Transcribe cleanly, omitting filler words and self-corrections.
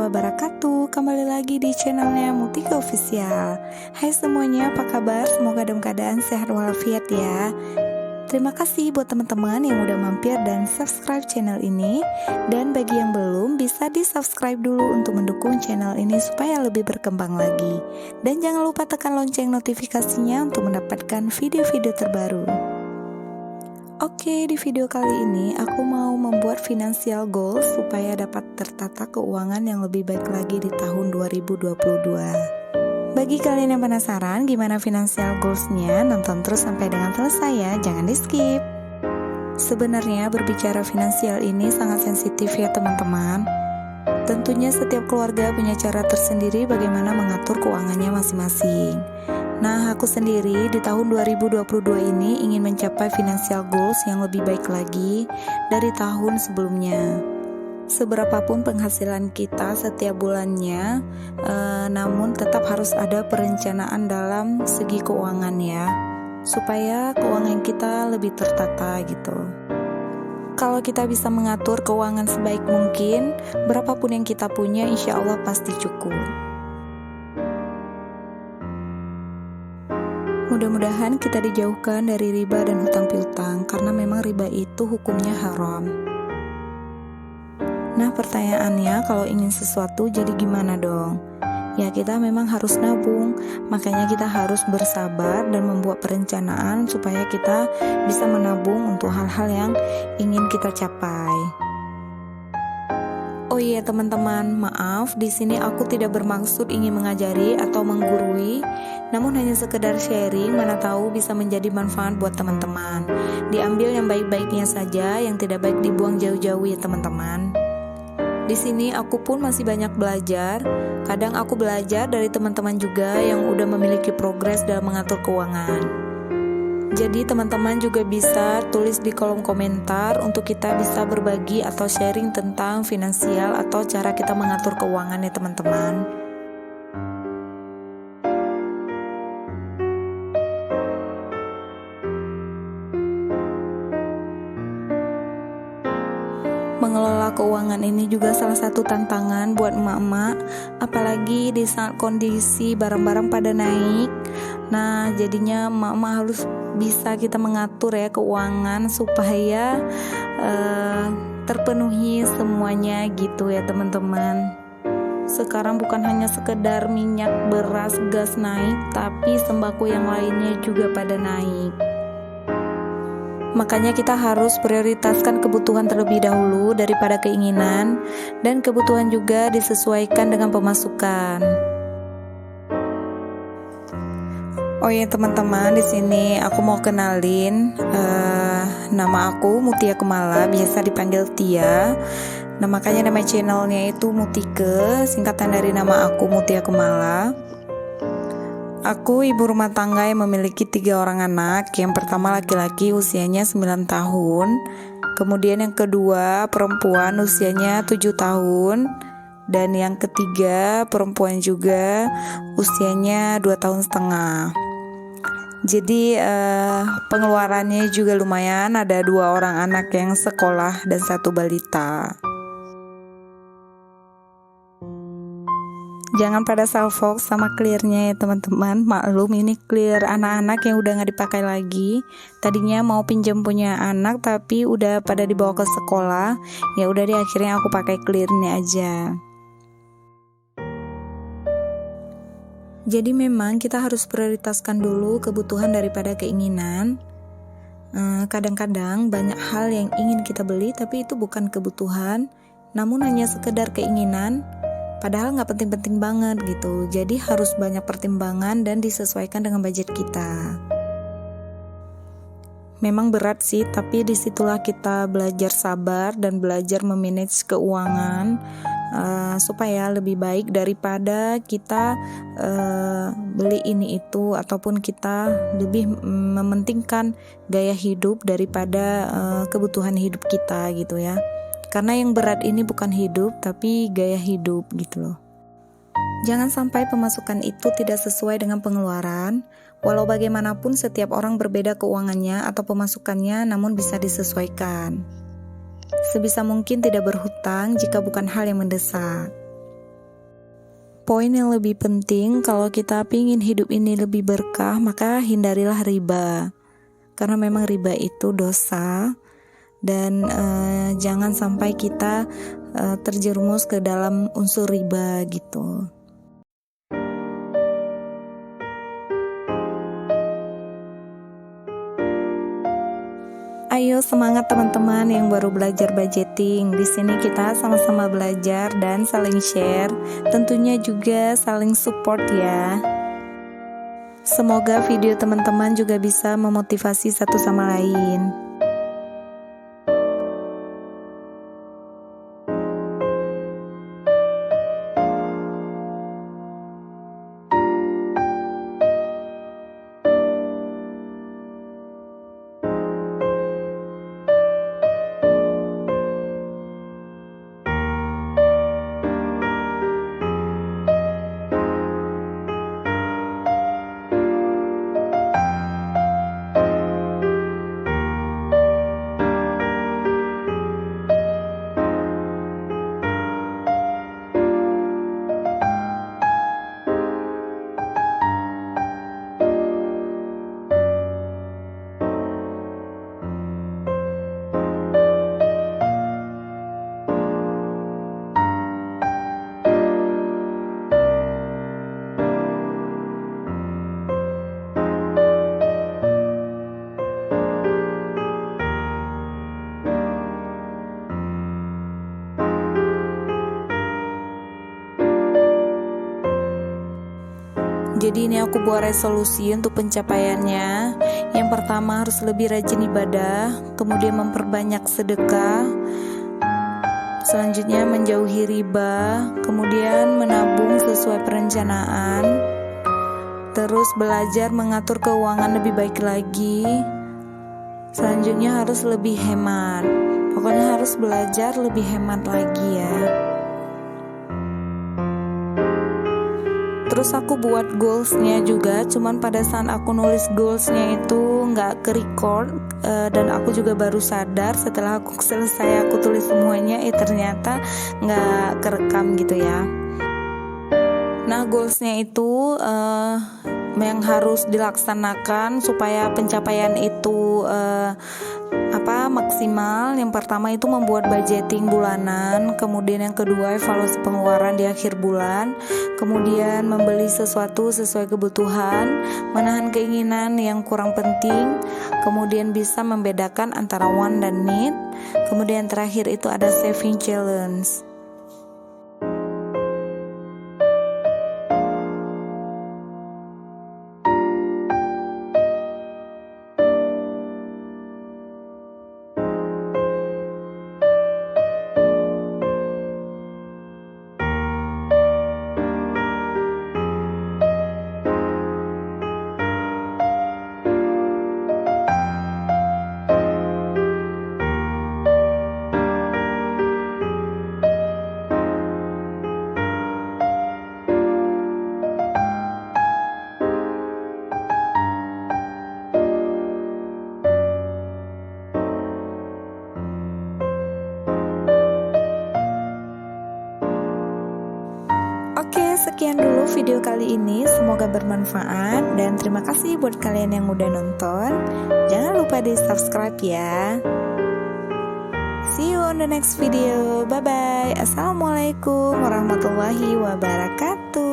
wabarakatuh. Kembali lagi di channelnya Mutika Official. Hai semuanya, apa kabar? Semoga dalam keadaan sehat walafiat ya. Terima kasih buat teman-teman yang udah mampir dan subscribe channel ini. Dan bagi yang belum, bisa di subscribe dulu untuk mendukung channel ini supaya lebih berkembang lagi. Dan jangan lupa tekan lonceng notifikasinya untuk mendapatkan video-video terbaru. Oke, di video kali ini aku mau membuat financial goals supaya dapat tertata keuangan yang lebih baik lagi di tahun 2022. Bagi kalian yang penasaran gimana financial goals-nya, nonton terus sampai dengan selesai ya, jangan di skip. Sebenarnya berbicara finansial ini sangat sensitif ya teman-teman. Tentunya setiap keluarga punya cara tersendiri bagaimana mengatur keuangannya masing-masing. Nah, aku sendiri di tahun 2022 ini ingin mencapai financial goals yang lebih baik lagi dari tahun sebelumnya. Seberapapun penghasilan kita setiap bulannya, namun tetap harus ada perencanaan dalam segi keuangan ya, supaya keuangan kita lebih tertata gitu. Kalau kita bisa mengatur keuangan sebaik mungkin, berapapun yang kita punya insya Allah pasti cukup. Mudah-mudahan kita dijauhkan dari riba dan hutang piutang, karena memang riba itu hukumnya haram. Nah, pertanyaannya, kalau ingin sesuatu jadi gimana dong? Ya, kita memang harus nabung, makanya kita harus bersabar dan membuat perencanaan supaya kita bisa menabung untuk hal-hal yang ingin kita capai. Oh iya teman-teman, maaf, di sini aku tidak bermaksud ingin mengajari atau menggurui, namun hanya sekedar sharing, mana tahu bisa menjadi manfaat buat teman-teman. Diambil yang baik-baiknya saja, yang tidak baik dibuang jauh-jauh ya teman-teman. Di sini aku pun masih banyak belajar. Kadang aku belajar dari teman-teman juga yang udah memiliki progres dalam mengatur keuangan. Jadi teman-teman juga bisa tulis di kolom komentar untuk kita bisa berbagi atau sharing tentang finansial atau cara kita mengatur keuangan ya teman-teman. Mengelola keuangan ini juga salah satu tantangan buat emak-emak, apalagi di saat kondisi barang-barang pada naik. Nah, jadinya emak-emak harus bisa kita mengatur ya keuangan supaya terpenuhi semuanya gitu ya teman-teman. Sekarang bukan hanya sekedar minyak, beras, gas naik, tapi sembako yang lainnya juga pada naik. Makanya kita harus prioritaskan kebutuhan terlebih dahulu daripada keinginan, dan kebutuhan juga disesuaikan dengan pemasukan. Oh ya teman-teman, di sini aku mau kenalin nama aku Mutia Kumala, biasa dipanggil Tia. Nah, makanya nama channelnya itu Mutike, singkatan dari nama aku Mutia Kumala. Aku ibu rumah tangga yang memiliki 3 orang anak. Yang pertama laki-laki usianya 9 tahun. Kemudian yang kedua perempuan usianya 7 tahun. Dan yang ketiga perempuan juga usianya 2 tahun setengah. Jadi pengeluarannya juga lumayan, ada 2 orang anak yang sekolah dan 1 balita. Jangan pada salfok sama clearnya ya teman-teman. Maklum ini clear anak-anak yang udah gak dipakai lagi. Tadinya mau pinjam punya anak tapi udah pada dibawa ke sekolah. Ya udah deh, akhirnya aku pakai clear ini aja. Jadi memang kita harus prioritaskan dulu kebutuhan daripada keinginan. Kadang-kadang banyak hal yang ingin kita beli tapi itu bukan kebutuhan, namun hanya sekedar keinginan. Padahal gak penting-penting banget gitu. Jadi harus banyak pertimbangan dan disesuaikan dengan budget kita. Memang berat sih, tapi disitulah kita belajar sabar dan belajar memanage keuangan supaya lebih baik daripada kita beli ini itu, ataupun kita lebih mementingkan gaya hidup daripada kebutuhan hidup kita gitu ya. Karena yang berat ini bukan hidup, tapi gaya hidup gitu loh. Jangan sampai pemasukan itu tidak sesuai dengan pengeluaran. Walau bagaimanapun setiap orang berbeda keuangannya atau pemasukannya, namun bisa disesuaikan. Sebisa mungkin tidak berhutang jika bukan hal yang mendesak. poin yang lebih penting, kalau kita ingin hidup ini lebih berkah, maka hindarilah riba. Karena memang riba itu dosa, dan jangan sampai kita terjerumus ke dalam unsur riba gitu. Ayo semangat teman-teman yang baru belajar budgeting. Di sini kita sama-sama belajar dan saling share. Tentunya juga saling support ya. Semoga video teman-teman juga bisa memotivasi satu sama lain. Jadi ini aku buat resolusi untuk pencapaiannya. Yang pertama harus lebih rajin ibadah, kemudian memperbanyak sedekah, selanjutnya menjauhi riba, kemudian menabung sesuai perencanaan, terus belajar mengatur keuangan lebih baik lagi, selanjutnya harus lebih hemat. Pokoknya harus belajar lebih hemat lagi ya. Terus aku buat goalsnya juga, cuman pada saat aku nulis goalsnya itu nggak ke record, dan aku juga baru sadar setelah aku selesai aku tulis semuanya, ternyata nggak kerekam gitu ya. Nah goalsnya itu yang harus dilaksanakan supaya pencapaian itu maksimal. Yang pertama itu membuat budgeting bulanan, kemudian yang kedua evaluasi pengeluaran di akhir bulan, kemudian membeli sesuatu sesuai kebutuhan, menahan keinginan yang kurang penting, kemudian bisa membedakan antara want dan need, kemudian terakhir itu ada saving challenge. Oke, sekian dulu video kali ini. Semoga bermanfaat dan terima kasih buat kalian yang udah nonton. Jangan lupa di subscribe ya. See you on the next video. Bye bye. Assalamualaikum warahmatullahi wabarakatuh.